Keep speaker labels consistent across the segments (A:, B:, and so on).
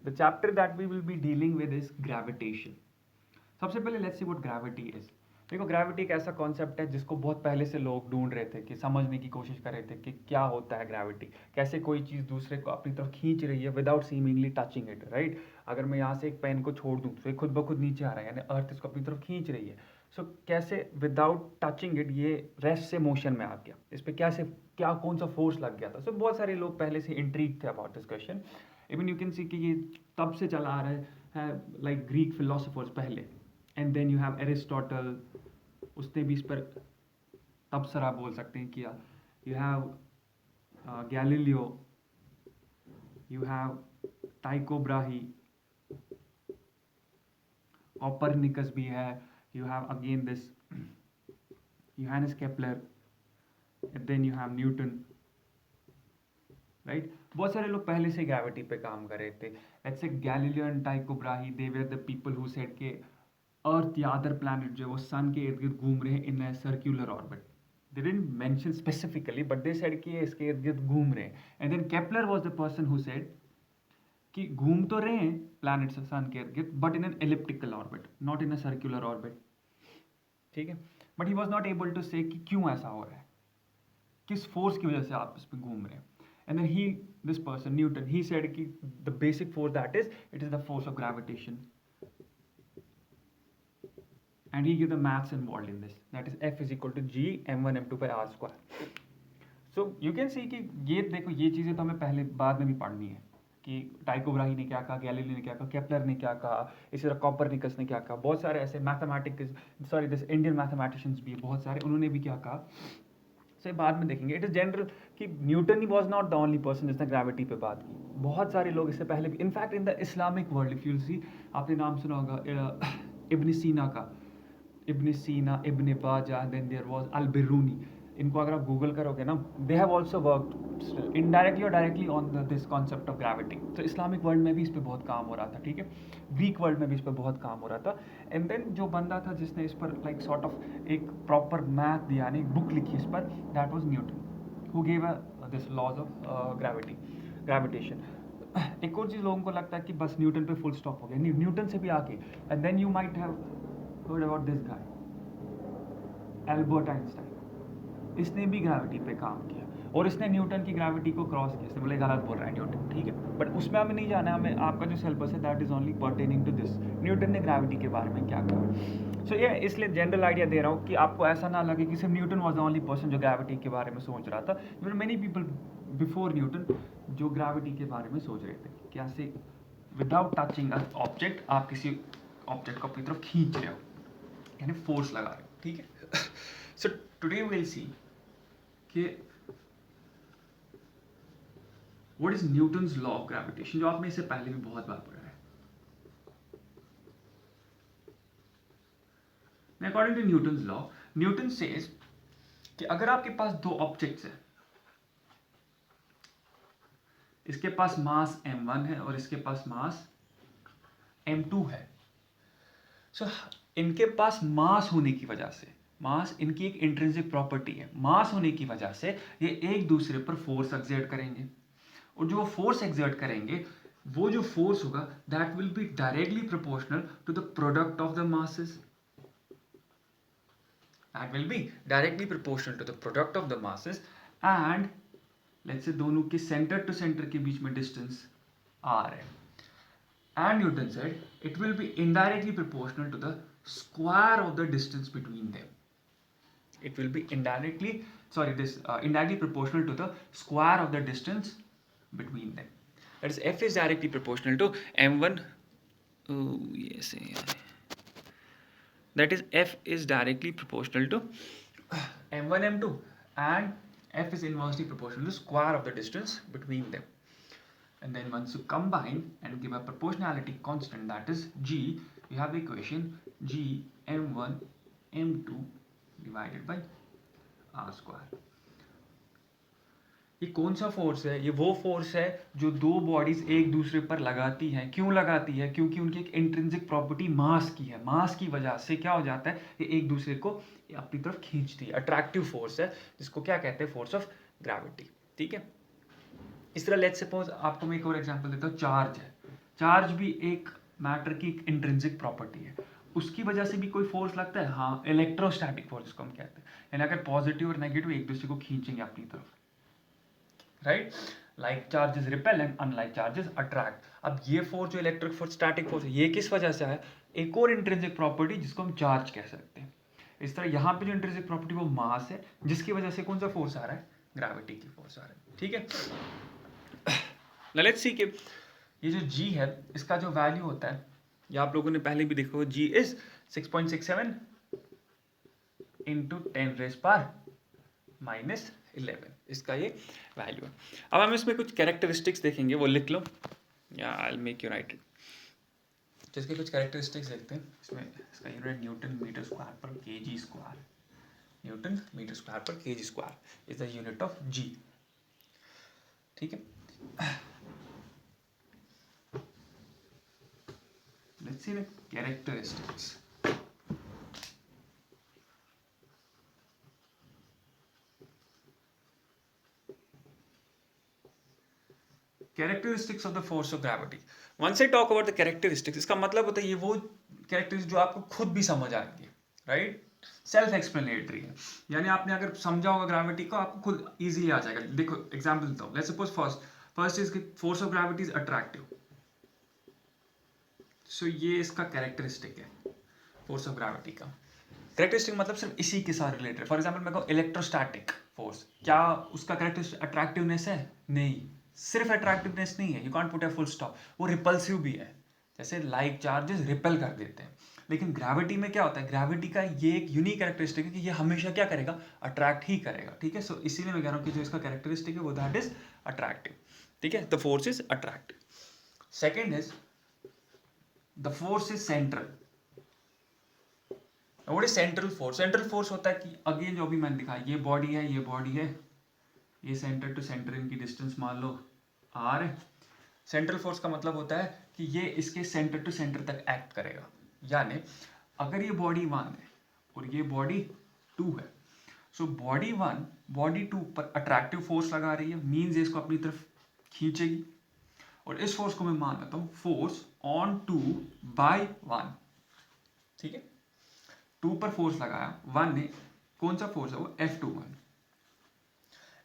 A: The chapter that we will be dealing with is gravitation. सबसे पहले let's see what gravity is. देखो gravity एक ऐसा concept है जिसको बहुत पहले से लोग ढूंढ रहे थे, कि समझने की कोशिश कर रहे थे कि क्या होता है ग्रेविटी, कैसे कोई चीज़ दूसरे को अपनी तरफ खींच रही है without seemingly touching it, right. अगर मैं यहाँ से एक पेन को छोड़ दूँ तो ये खुद ब खुद नीचे आ रहा है, यानी अर्थ इसको अपनी तरफ खींच रही है. सो कैसे विदाउट टचिंग इट ये रेस्ट से मोशन में आ गया, इस पर कैसे क्या कौन सा फोर्स लग गया था. सो बहुत सारे लोग पहले से इंट्रीग थे about this question. Even you can see कि ये तब से चला आ रहा है लाइक ग्रीक फिलोसोफर्स पहले, and then you have Aristotle, उसने भी इस पर तबसरा बोल सकते हैं किया. You have Galileo, you have Tycho Brahe, Copernicus भी है, you have again this Johannes Kepler, and then you have Newton, right. बहुत सारे लोग पहले से ग्रेविटी पे काम कर रहे थे. Let's say Galileo and Tycho Brahe, they were the people who said के अर्थ या अदर प्लैनेट जो है वो सन के इर्द गिर्द घूम रहे हैं in a circular orbit. They didn't mention specifically but they said कि ये इसके इर्द गिर्द घूम रहे हैं. And then Kepler was the person who said कि घूम तो रहे हैं प्लैनेट्स सन के इर्द गिर्द but in an elliptical orbit, not in a circular orbit. ठीक है, but he was not able to say कि क्यों ऐसा हो रहा है, किस फोर्स की वजह से आप इस पे घूम रहे हैं. And then this person Newton, he said कि the basic force that is it is the force of gravitation. And he gave the maths involved in this, that is F is equal to G m1 m2 by r square. So you can see कि ये देखो ये चीज़ें तो हमें पहले बाद में भी पढ़नी है कि टाइको ब्राही ने क्या कहा, गैलीलियो ने क्या कहा, केपलर ने क्या कहा, इसी तरह कॉपरनिकस ने क्या कहा. बहुत सारे ऐसे दिस इंडियन मैथमेटिशियंस भी बहुत सारे, उन्होंने भी क्या कहा. से बाद में देखेंगे. इट इज़ जनरल कि Newton he was not the only person जिसने ग्रेविटी पे बात की. बहुत सारे लोग इससे पहले भी, in fact in the Islamic world, if you see, आपने नाम सुना होगा इब्न सीना का, इब्न Sina, Ibn Baja, then there was Al Biruni. इनको अगर आप गूगल करोगे ना, they have also worked indirectly और directly on this concept of gravity. तो इस्लामिक वर्ल्ड में भी इस पर बहुत काम हो रहा था. ठीक है, ग्रीक वर्ल्ड में भी इस पर बहुत काम हो रहा था. एंड देन जो बंदा था जिसने इस पर लाइक सॉर्ट ऑफ एक प्रॉपर मैथ दिया, यानी एक बुक लिखी इस पर, that was Newton who gave this laws of gravitation. एक और चीज़ लोगों को लगता है कि बस न्यूटन पे फुल स्टॉप हो गया. न्यूटन से भी आके, and then you might have heard about this guy Albert Einstein. इसने भी ग्रेविटी पे काम किया और इसने न्यूटन की ग्रेविटी को क्रॉस किया. इसने बोले गलत बोल रहा है न्यूटन, ठीक है, बट उसमें हमें नहीं जाना है. हमें आपका जो सिलेबस है that is only pertaining to this, Newton ने ग्रेविटी के बारे में क्या कहा. सो ये इसलिए जनरल आइडिया दे रहा हूँ कि आपको ऐसा ना लगे कि सिर्फ Newton was the only person जो ग्रेविटी के बारे में सोच रहा था. There many people before Newton जो ग्रेविटी के बारे में सोच रहे थे, कैसे विदाउट टचिंग अ ऑब्जेक्ट आप किसी ऑब्जेक्ट को अपनी तरफ खींच रहे हो, यानी फोर्स लगा रहे हो. ठीक है, सो टुडे विल सी कि what is Newton's law of gravitation, जो आपने इससे पहले भी बहुत बार पढ़ा है. According to Newton's law, Newton says कि अगर आपके पास दो ऑब्जेक्ट्स हैं, इसके पास मास m1 है और इसके पास मास m2 है. सो इनके पास मास होने की वजह से, मास इनकी एक इंट्रिंसिक प्रॉपर्टी है, मास होने की वजह से ये एक दूसरे पर फोर्स एक्सर्ट करेंगे. और जो फोर्स एक्सर्ट करेंगे, वो जो फोर्स होगा that will be directly proportional to the product of the masses. That will be directly proportional to the product of the masses. And let's say दोनों के सेंटर टू सेंटर के बीच में distance r है. And Newton said it will be indirectly proportional to the square of the distance between them. It will be indirectly proportional to the square of the distance between them. That is, F is directly proportional to m1. Oh yes, that is F is directly proportional to m1 m2, and F is inversely proportional to the square of the distance between them. And then once you combine and give a proportionality constant, that is G, you have the equation G m1 m2 divided by r square. ये कौन सा force है? ये वो force है जो दो bodies एक दूसरे पर लगाती हैं. क्यों लगाती है? क्योंकि उनकी एक इंट्रिंसिक प्रॉपर्टी मास की है. मास की वजह से क्या हो जाता है, ये एक दूसरे को अपनी तरफ खींचती है. अट्रैक्टिव फोर्स है जिसको क्या कहते हैं, फोर्स ऑफ ग्रेविटी. ठीक है, इस तरह लेट्स सपोज आपको मैं एक और एग्जांपल देता हूँ. चार्ज है, चार्ज भी एक मैटर की इंट्रिंसिक प्रॉपर्टी है, उसकी वजह से भी कोई फोर्स लगता है, हाँ, इलेक्ट्रोस्टैटिक फोर्स जिसको हम कहते हैं, यानी अगर पॉजिटिव और नेगेटिव एक दूसरे को खींचेंगे अपनी तरफ, right, like charges repel and unlike charges attract. अब ये फोर्स जो इलेक्ट्रिक फोर्स, स्टैटिक फोर्स, ये किस वजह से है, एक और इंट्रिंसिक प्रॉपर्टी जिसको हम चार्ज कह सकते हैं। इस तरह यहाँ पे जो इंट्रिंसिक प्रॉपर्टी वो मास है, जिसकी वजह से कौन सा फोर्स आ रहा है, ग्रेविटी की फोर्स आ रहा है, ठीक है। लेट्स सी कि ये जो g है इसका जो वैल्यू होता है, ये आप लोगों ने पहले भी देखा होगा, g इज 6.67 इंटू 10⁻⁻11, इसका ये वैल्यू है। अब हम इसमें कुछ कैरेक्टरिस्टिक्स देखेंगे, वो लिख लो या I will make you write it. तो इसके कुछ कैरेक्टरिस्टिक्स देखते हैं। इसमें इसका यूनिट न्यूटन मीटर स्क्वायर पर KG square, newton metre square पर KG square is the unit of g, ठीक है। Let's see the characteristics. Characteristics of the force of gravity. Once I talk about the characteristics, इसका मतलब होता है ये वो characteristics जो आपको खुद भी समझ आएंगे, right? सेल्फ एक्सप्लेनेटरी है, यानी आपने अगर समझा होगा ग्रेविटी को, आपको खुद इजीली आ जाएगा। देखो एग्जांपल देता हूँ, let's suppose first is force of gravity is attractive, so ये इसका कैरेक्टरिस्टिक है फोर्स ऑफ ग्रेविटी का। कैरेक्टरिस्टिक मतलब सिर्फ इसी के साथ रिलेटेड। फॉर एग्जांपल मैं कहूँ इलेक्ट्रोस्टैटिक फोर्स, क्या उसका कैरेक्टरिस्टिक अट्रैक्टिवनेस है? नहीं, सिर्फ अट्रैक्टिवनेस नहीं है, you can't put a full stop, वो रिपल्सिव भी है, जैसे लाइक चार्जेस रिपेल कर देते हैं। लेकिन ग्रेविटी में क्या होता है, ग्रेविटी का ये एक यूनिक कैरेक्टरिस्टिक है कि ये हमेशा क्या करेगा, अट्रैक्ट ही करेगा, ठीक है। सो इसीलिए मैं कह रहा हूँ कि जो इसका कैरेक्टरिस्टिक है वो दैट इज अट्रैक्टिव, ठीक है। The force is attractive. Second is the force is central. What is central force? Central force होता है कि अगेन जो भी मैंने दिखाया, ये बॉडी है, ये बॉडी है, ये सेंटर टू सेंटर इनकी डिस्टेंस मान लो r है। सेंट्रल फोर्स का मतलब होता है कि ये इसके सेंटर टू सेंटर तक एक्ट करेगा, यानी अगर ये बॉडी 1 है और ये बॉडी 2 है, सो बॉडी 1 बॉडी 2 पर अट्रैक्टिव फोर्स लगा रही है, मीन्स ये इसको अपनी तरफ खींचेगी, और इस फोर्स को मैं मान लेता हूं फोर्स ऑन 2 बाय 1, ठीक है। 2 पर फोर्स लगाया, 1 ने, कौन सा फोर्स है वो, F21।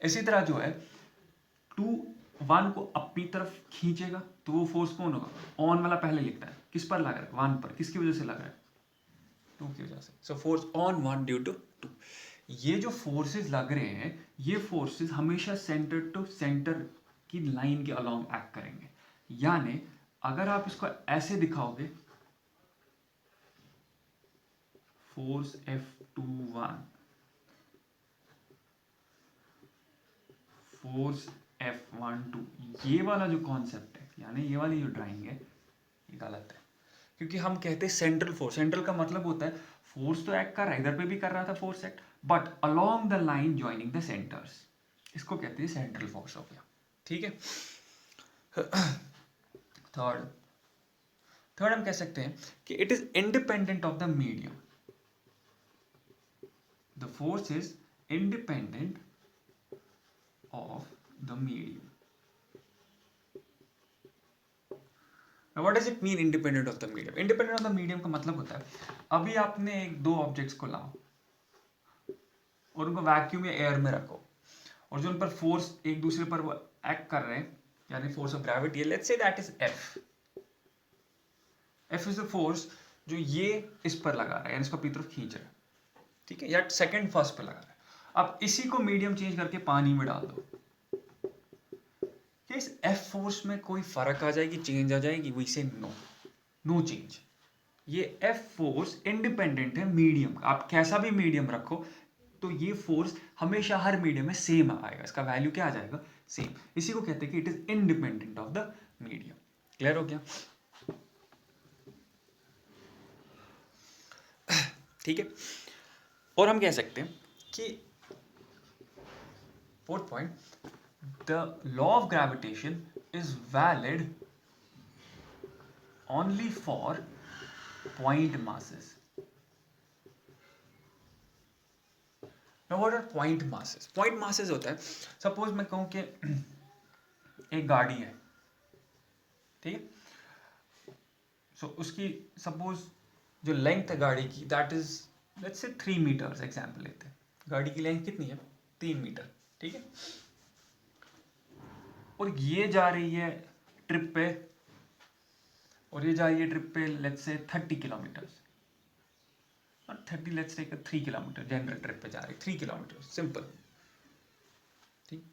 A: इसी तरह जो है 2 1 को अपनी तरफ खींचेगा, तो वो फोर्स कौन होगा, ऑन वाला पहले लिखता है, किस पर लग रहा है, 1 पर, किसकी वजह से लग रहा है, 2 की वजह से। So force on 1 due to 2। ये जो फोर्सेस लग रहे हैं, ये फोर्सेस हमेशा सेंटर टू सेंटर की लाइन के अलोंग एक्ट करेंगे, यानी अगर आप इसको ऐसे दिखाओगे, फोर्स F21, फोर्स F12, ये वाला जो कॉन्सेप्ट है, यानी ये वाली जो ड्राइंग है, ये गलत है, क्योंकि हम कहते हैं सेंट्रल फोर्स। सेंट्रल का मतलब होता है फोर्स तो एक्ट कर रहा है, इधर पे भी कर रहा था force act, but along the line joining the centres, इसको कहते हैं सेंट्रल फोर्स हो गया, ठीक है। थर्ड हम कह सकते हैं कि it is independent of the medium. The force is independent of the medium. Now what does it mean independent of the medium? Independent of the medium का मतलब होता है, अभी आपने एक दो ऑब्जेक्ट्स को लाओ और उनको वैक्यूम या एयर में रखो, और जो उन पर फोर्स एक दूसरे पर वो एक्ट कर रहे हैं, यानी फोर्स ऑफ ग्रेविटी है, let's say that is F। F is the force जो ये इस पर लगा रहा है, यानी इसको अपनी तरफ खींच रहा है, ठीक है, या सेकंड फर्स्ट पर लगा रहा है। अब इसी को मीडियम चेंज करके पानी में डाल दो, क्या इस F फोर्स में कोई फर्क आ जाएगी, चेंज आ जाएगी? वी से नो चेंज। ये F फोर्स इंडिपेंडेंट है मीडियम का, आप कैसा भी मीडियम रखो तो ये फोर्स हमेशा हर मीडियम में सेम आएगा, इसका वैल्यू क्या आ जाएगा, सेम। इसी को कहते हैं कि it is independent of the medium. Clear हो गया? ठीक है। और हम कह सकते हैं कि fourth point, the law of gravitation is valid only for point masses. Now what are point masses? Point masses होता है, सपोज मैं कहूँ कि एक गाड़ी है, ठीक है, सो उसकी सपोज जो लेंथ है गाड़ी की that is let's say 3 metres example लेते हैं। गाड़ी की लेंथ कितनी है? 3 मीटर, ठीक है। और ये जा रही है ट्रिप पे, और ये जा रही है ट्रिप पे लेट्स से 30 किलोमीटर्स, और 30 let's take 3 kilometre, general trip पे जा रही है 3 किलोमीटर, सिंपल, ठीक।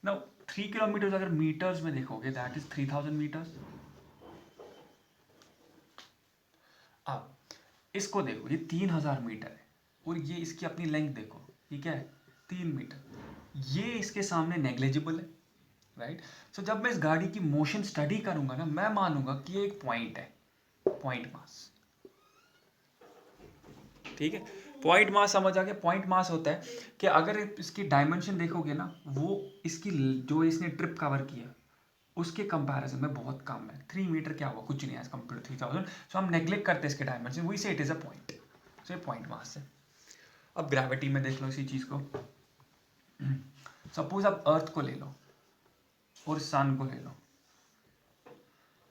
A: नाउ 3 किलोमीटर्स अगर मीटर्स में देखोगे दैट इज 3000 मीटर्स। अब इसको देखो, ये 3000 मीटर है, और ये इसकी अपनी लेंथ देखो, ये क्या है? 3 मीटर। ये इसके सामने नेग्लिजिबल है, राइट। सो जब मैं इस गाड़ी की मोशन स्टडी करूंगा ना, मैं मानूंगा कि ये एक पॉइंट है, पॉइंट मास, ठीक है। पॉइंट मास समझ आ गया? पॉइंट मास होता है कि अगर इसकी डायमेंशन देखोगे ना, वो इसकी जो इसने ट्रिप कवर किया उसके कंपैरिजन में बहुत कम है। 3 मीटर क्या हुआ? कुछ नहीं है एज कम्पेयर टू 3000। सो हम नेग्लेक्ट करते हैं इसके डायमेंशन, वी से इट इज अ पॉइंट। सो ये पॉइंट मास है। अब ग्रेविटी में देख लो इसी चीज को। सपोज आप अर्थ को ले लो और सन को ले लो।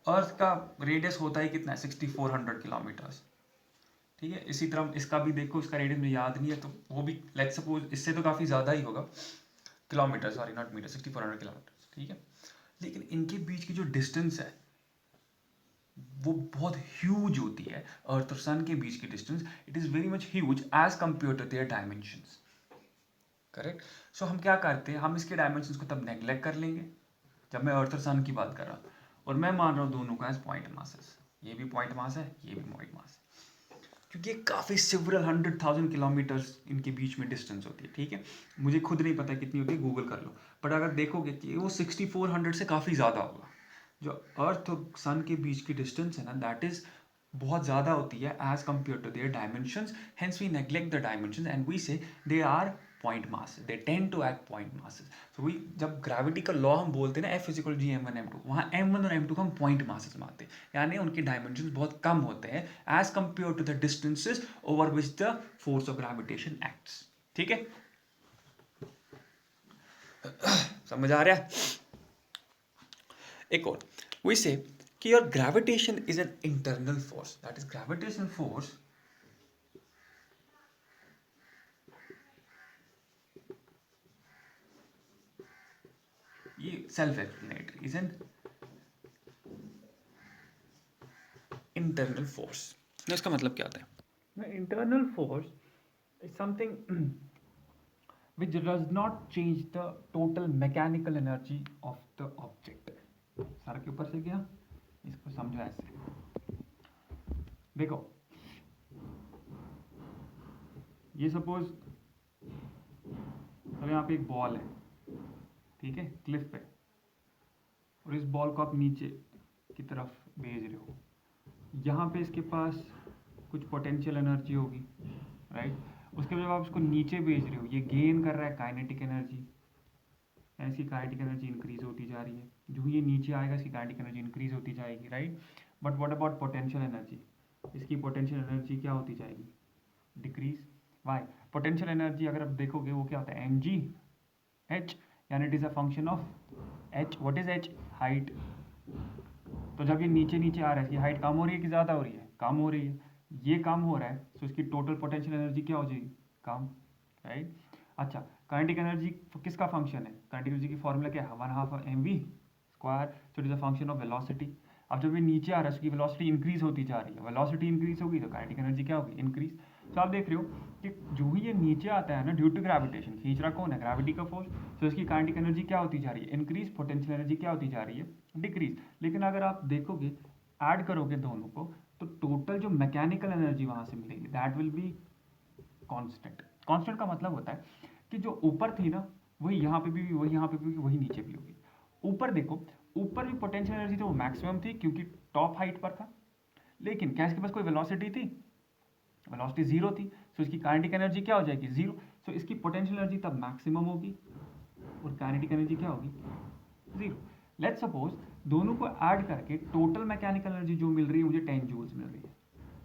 A: अर्थ का रेडियस होता है कितना है? 6400 किलोमीटर्स, ठीक है। इसी तरह इसका भी देखो, इसका रेडियस मुझे याद नहीं है, तो वो भी लेट्स सपोज इससे तो काफ़ी ज़्यादा ही होगा, kilometre, sorry not metre, 6400 kilometre, ठीक है। लेकिन इनके बीच की जो डिस्टेंस है वो बहुत ह्यूज होती है। अर्थ और सन के बीच की distance, it is very much huge as compare to their dimensions, correct. So हम क्या करते हैं, हम इसके डायमेंशंस को तब नेग्लेक्ट कर लेंगे जब मैं अर्थ और सन की बात कर रहा हूँ, और मैं मान रहा हूँ दोनों का एज पॉइंट मासेस। ये भी पॉइंट मास है, ये भी पॉइंट मास है, क्योंकि काफ़ी सिवरल 100,000 किलोमीटर्स इनके बीच में डिस्टेंस होती है, ठीक है। मुझे खुद नहीं पता कितनी होती है, गूगल कर लो। बट अगर देखोगे कि वो 6400 से काफ़ी ज़्यादा होगा। जो अर्थ और सन के बीच की डिस्टेंस है ना, दैट इज़ बहुत ज़्यादा होती है as compare to their dimensions. Hence we neglect the dimensions and we say they are point mass, they tend to act point masses. तो वही जब ग्रेविटी का लॉ हम बोलते हैं ना, F = G m1 m2, वहाँ m1 और m2 को हम पॉइंट मासेस मानते हैं, यानी उनके डायमेंशंस बहुत कम होते हैं as compare to the distances over which the force of gravitation acts, ठीक है। समझ आ रहा है? एक और, we say कि your gravitation is an internal force, that is gravitational force ये self explanatory, is an internal force. इसका मतलब क्या होता है? Internal force is something which does not change the total mechanical energy of the object। Sir के ऊपर से गया, इसको समझो ऐसे। देखो ये सपोज चलो यहाँ पे एक बॉल है, ठीक है, क्लिफ पे, और इस बॉल को आप नीचे की तरफ भेज रहे हो। यहाँ पे इसके पास कुछ पोटेंशियल एनर्जी होगी, राइट। उसके बाद जब आप उसको नीचे भेज रहे हो, ये गेन कर रहा है काइनेटिक एनर्जी, इसकी काइनेटिक एनर्जी इंक्रीज होती जा रही है। जो ये नीचे आएगा इसकी काइनेटिक एनर्जी इंक्रीज होती जाएगी, right. But what about potential energy? इसकी पोटेंशियल एनर्जी क्या होती जाएगी? डिक्रीज। वाई? पोटेंशियल एनर्जी अगर आप देखोगे वो क्या होता है? mgh, यानी it is a function of h। What is h? Height. तो जब ये नीचे नीचे आ रहा है, इसकी हाइट कम हो रही है कि ज़्यादा हो रही है? कम हो रही है। ये कम हो रहा है, तो इसकी टोटल पोटेंशियल एनर्जी क्या हो जाएगी? कम, राइट। अच्छा, काइनेटिक एनर्जी किसका फंक्शन है? काइनेटिक एनर्जी की फॉर्मूला क्या है? 1/2 mv²। So it is a function of velocity. अब जब ये नीचे आ रहा है, उसकी वेलोसिटी इंक्रीज होती जा रही है, वेलोसिटी इंक्रीज होगी तो काइनेटिक एनर्जी क्या होगी? इंक्रीज। तो आप देख रहे हो कि जो ही ये नीचे आता है ना, ड्यू टू ग्रेविटेशन, खींच रहा कौन है? ग्रेविटी का फोर्स। तो इसकी काइनेटिक एनर्जी क्या होती जा रही है? इंक्रीज। पोटेंशियल एनर्जी क्या होती जा रही है? डिक्रीज। लेकिन अगर आप देखोगे, ऐड करोगे दोनों को, तो टोटल जो मैकेनिकल एनर्जी वहां से मिलेगी that will be constant. Constant का मतलब होता है कि जो ऊपर थी ना, वही यहाँ पे भी, वही यहाँ पे भी, वही नीचे भी होगी। ऊपर देखो, ऊपर भी पोटेंशियल एनर्जी तो वो मैक्सिमम थी क्योंकि टॉप हाइट पर था, लेकिन क्या इसके पास कोई वेलोसिटी थी? वेलोसिटी जीरो थी। सो इसकी काइनेटिक एनर्जी क्या हो जाएगी? जीरो। सो इसकी पोटेंशियल एनर्जी तब मैक्सिमम होगी और काइनेटिक एनर्जी क्या होगी? जीरो। लेट्स सपोज दोनों को ऐड करके टोटल मैकेनिकल एनर्जी जो मिल रही है मुझे 10 जूल्स मिल रही है।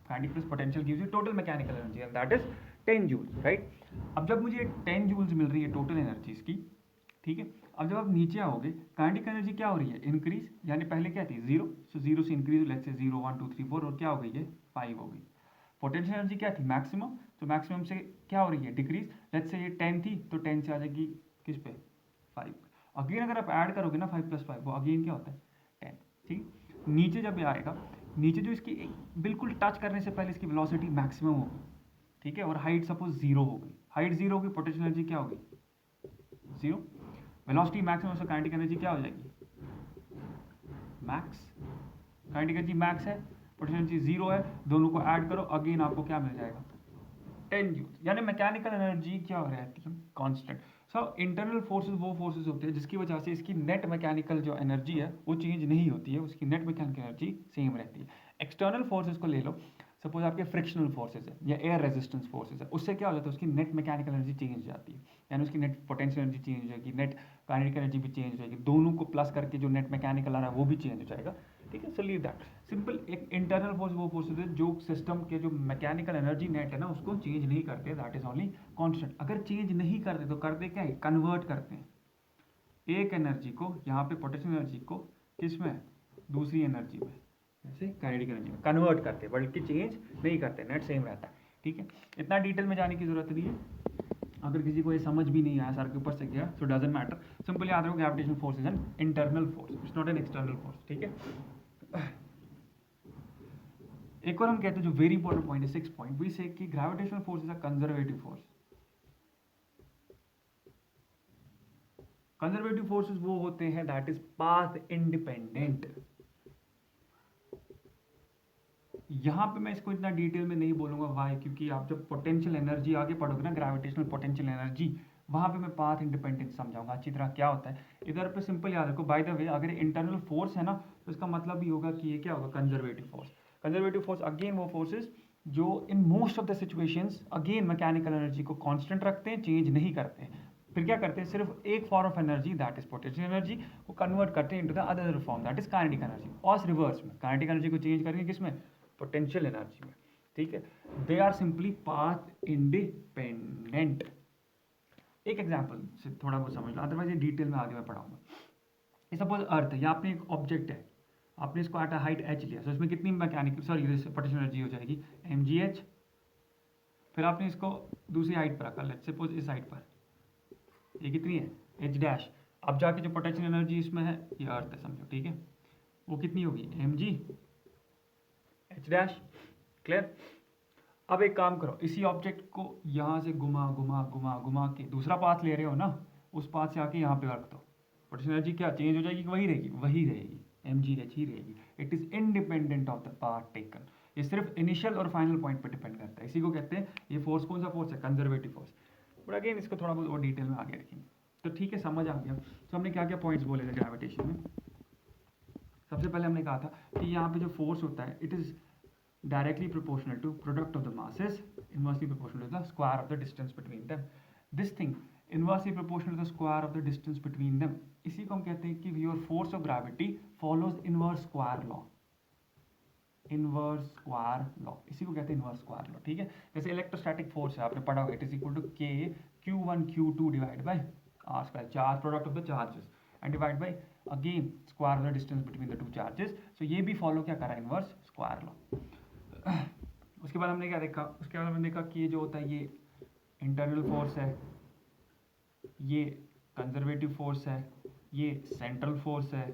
A: Kinetic plus potential gives you total mechanical energy and that is 10 joules, right. अब जब मुझे 10 जूल्स मिल रही है टोटल एनर्जी इसकी, ठीक है, अब जब आप नीचे आओगे काइनेटिक एनर्जी क्या हो रही है, इंक्रीज, यानी पहले क्या थी 0, सो 0 से इंक्रीज, लेट्स से 0 1 2 3 4 और क्या हो गई है 5 हो गई। पोटेंशियल एनर्जी क्या थी मैक्सिमम, तो मैक्सिमम से क्या हो रही है डिक्रीज, लेट्स से ये 10 थी तो 10 से आ जाएगी किस पे 5। अगेन अगर आप ऐड करोगे ना 5 + 5 वो अगेन क्या होता है 10, ठीक। नीचे जब ये आएगा, नीचे जो इसकी बिल्कुल टच करने से पहले इसकी वेलोसिटी मैक्सिमम होगी, ठीक है, और हाइट सपोज 0 हो गई, हाइट 0 होगी, पोटेंशियल एनर्जी क्या होगी 0, वेलोसिटी मैक्सिमम से काइनेटिक एनर्जी क्या हो जाएगी मैक्स। काइनेटिक एनर्जी मैक्स है, पोटेंशियल एनर्जी 0 है, दोनों को ऐड करो अगेन आपको क्या मिल जाएगा 10 जूल, यानी मैकेनिकल एनर्जी क्या रहती है कांस्टेंट। सो इंटरनल फोर्सेस वो फोर्सेस होते हैं जिसकी वजह से इसकी नेट मैकेनिकल जो एनर्जी है वो चेंज नहीं होती है, उसकी नेट मैकेनिकल एनर्जी सेम रहती है। एक्सटर्नल फोर्सेस को ले लो, सपोज आपके फ्रिक्शनल फोर्सेस है या एयर रेजिस्टेंस फोर्सेस है, उससे क्या हो जाता है उसकी नेट मैकेनिकल एनर्जी चेंज हो जाती है, यानी उसकी नेट पोटेंशियल एनर्जी चेंज हो जाएगी, नेट काइनेटिक एनर्जी भी चेंज हो जाएगी, दोनों को प्लस करके जो नेट मैकेनिकल आ रहा है वो भी चेंज हो जाएगा, ठीक है। So leave that simple. एक इंटरनल फोर्स वो फोर्सेस है जो सिस्टम के जो मैकेनिकल एनर्जी नेट है ना उसको चेंज नहीं करते, दैट इज ओनली कांस्टेंट। अगर चेंज नहीं करते तो करते क्या है, कन्वर्ट करते हैं एक एनर्जी को, यहाँ पे पोटेंशियल एनर्जी को किस में, दूसरी एनर्जी में, जैसे काइनेटिक एनर्जी में कन्वर्ट करते हैं, बल्कि चेंज नहीं करते, नेट सेम रहता है, ठीक है। इतना डिटेल में जाने की जरूरत नहीं है, अगर किसी को ये समझ भी नहीं आया सर के ऊपर से गया सो डजंट मैटर, सिंपल याद रखो gravitational force is an internal force, it's not an external force, ठीक है। एक और हम कहते हैं जो वेरी इंपॉर्टेंट पॉइंट है 6 पॉइंट, वी से कि gravitational force is a conservative force. Conservative forces वो होते हैं दैट इज पाथ इंडिपेंडेंट। यहां पे मैं इसको इतना डिटेल में नहीं बोलूंगा, वाई, क्योंकि आप जब पोटेंशियल एनर्जी आगे पढ़ोगे ना, ग्रेविटेशनल पोटेंशियल एनर्जी, वहां पे मैं पाथ इंडिपेंडेंस समझाऊंगा अच्छी तरह क्या होता है। इधर पे सिंपल याद रखो, बाय द वे अगर इंटरनल फोर्स है ना तो इसका मतलब भी होगा कि ये क्या होगा conservative force. Conservative force again वो फोर्सेस जो in most of the situations again mechanical energy को कांस्टेंट रखते हैं, चेंज नहीं करते हैं, फिर क्या करते हैं सिर्फ एक form of energy that is potential energy को कन्वर्ट करते हैं into the other form that is kinetic energy, और रिवर्स में काइनेटिक एनर्जी को चेंज करेंगे किसमें, पोटेंशियल एनर्जी में, ठीक है। They are simply path independent. एक एग्जांपल से थोड़ा बहुत समझ लो, अदरवाइज ये डिटेल में आगे मैं पढ़ाऊंगा। सपोज अर्थ है, या आपने एक ऑब्जेक्ट है, आपने इसको एट हाइट h लिया, तो इसमें कितनी मैकेनिकल पोटेंशियल एनर्जी हो जाएगी mgh। फिर आपने इसको दूसरी हाइट पर रखा, लेट्स सपोज इस हाइट पर, ये कितनी है h डैश। अब जाके जो पोटेंशियल एनर्जी इसमें है ये अर्थ है समझो, ठीक है, वो कितनी होगी mg h डैश, क्लियर। अब एक काम करो, इसी ऑब्जेक्ट को यहाँ से घुमा घुमा घुमा घुमा के दूसरा पाथ ले रहे हो ना, उस पाथ से आके यहाँ पे रख दो, पोटेंशियल एनर्जी क्या चेंज हो जाएगी कि वही रहेगी, वही रहेगी, mgh ही रहेगी। It is independent of the path taken, ये सिर्फ इनिशियल और फाइनल पॉइंट पे डिपेंड करता है, इसी को कहते हैं ये फोर्स कौन सा फोर्स है, कंजर्वेटिव फोर्स। बट अगेन इसको थोड़ा बहुत और डिटेल में आगे रखेंगे, तो ठीक है समझ आ गया। तो हमने क्या क्या पॉइंट्स बोले थे ग्रेविटेशन में। सबसे पहले हमने कहा था कि यहाँ पे जो फोर्स होता है it is directly proportional to product of the masses, inversely proportional to the square of the distance between them. This thing inversely proportional to the square of the distance between them, इसी को हम कहते हैं कि your force of gravity follows inverse square law, inverse square law, इसी को कहते हैं inverse square law, ठीक है। जैसे इलेक्ट्रोस्टैटिक फोर्स है, आपने पढ़ा होगा, it is equal to k q1 q2 divided by r square, charge product of the charges and divide by again square of the distance between the two charges। so ये भी follow क्या करा, inverse square law। उसके बाद हमने क्या देखा, उसके बाद हमने देखा कि ये जो होता है ये इंटरनल फोर्स है, ये कंजर्वेटिव फोर्स है, ये सेंट्रल फोर्स है,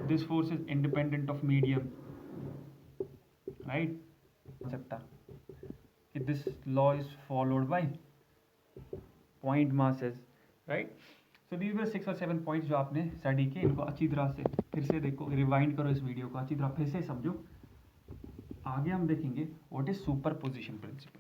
A: this force is independent of medium, right. सकता कि this law is followed by point masses, right. So these were 6 और 7 पॉइंट्स जो आपने स्टडी किए, इनको अच्छी तरह से फिर से देखो, रिवाइंड करो इस वीडियो को अच्छी तरह फिर से समझो। आगे हम देखेंगे व्हाट इज सुपरपोजिशन प्रिंसिपल।